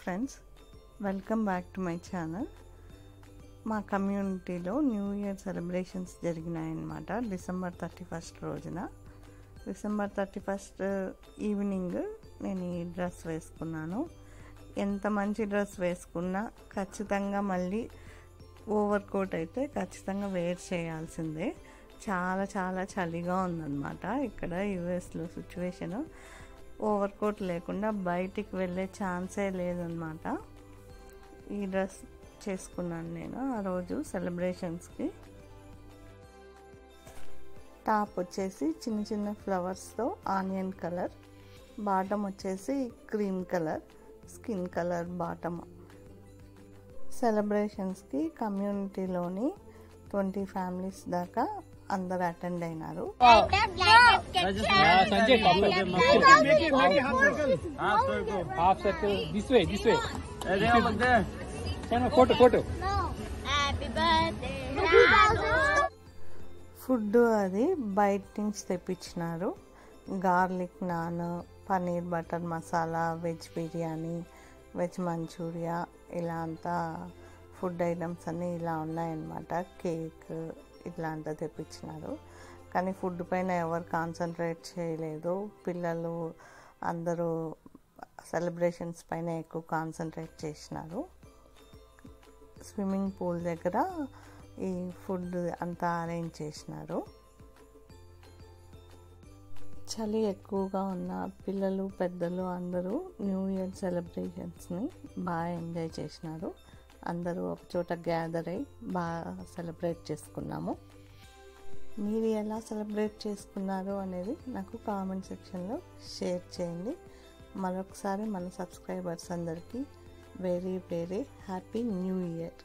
Friends, welcome back to my channel. మా కమ్యూనిటీలో new year celebrations జరిగినాయన్నమాట. December 31 రోజున. December 31 evening నేను ఈ డ్రెస్ వేసుకున్నాను. ఎంత మంచి డ్రెస్ వేసుకున్నా ఖచ్చితంగా మళ్ళీ ఓవర్ కోట్ అయితే ఖచ్చితంగా వేర్ చేయాల్సిందే. చాలా చాలా చలిగా ఉందన్నమాట. ఇక్కడ యుఎస్లో సిచ్యువేషను ఓవర్ కోట్ లేకుండా బయటికి వెళ్ళే ఛాన్సే లేదన్నమాట. ఈ డ్రెస్ చేసుకున్నాను నేను ఆ రోజు సెలబ్రేషన్స్కి. టాప్ వచ్చేసి చిన్న చిన్న ఫ్లవర్స్తో ఆనియన్ కలర్, బాటమ్ వచ్చేసి cream colour, skin colour bottom. సెలబ్రేషన్స్కి కమ్యూనిటీలోని 20 ఫ్యామిలీస్ దాకా అందరు అటెండ్ అయినారు. ఫుడ్ అది బయట నుంచి తెప్పించినారు. Garlic naan, paneer butter masala, veg biryani, veg manchurian, ఇలా అంతా ఫుడ్ ఐటమ్స్ అన్నీ ఇలా ఉన్నాయన్నమాట. కేక్ ఇట్లాంటివి తెప్పించినారు. కానీ ఫుడ్ పైన ఎవరు కాన్సన్ట్రేట్ చేయలేదు. పిల్లలు అందరూ సెలబ్రేషన్స్ పైన ఎక్కువ కాన్సన్ట్రేట్ చేసినారు. స్విమ్మింగ్ పూల్ దగ్గర ఈ ఫుడ్ అంతా అరేంజ్ చేసినారు. చలి ఎక్కువగా ఉన్న పిల్లలు పెద్దలు అందరూ న్యూ ఇయర్ సెలబ్రేషన్స్ని బాగా ఎంజాయ్ చేసినారు. అందరూ ఒక చోట గ్యాదర్ అయ్యి బాగా సెలబ్రేట్ చేసుకున్నాము. మీరు ఎలా సెలబ్రేట్ చేసుకున్నారు అనేది నాకు కామెంట్ సెక్షన్లో షేర్ చేయండి. మరొకసారి మన సబ్స్క్రైబర్స్ అందరికీ very very happy new year.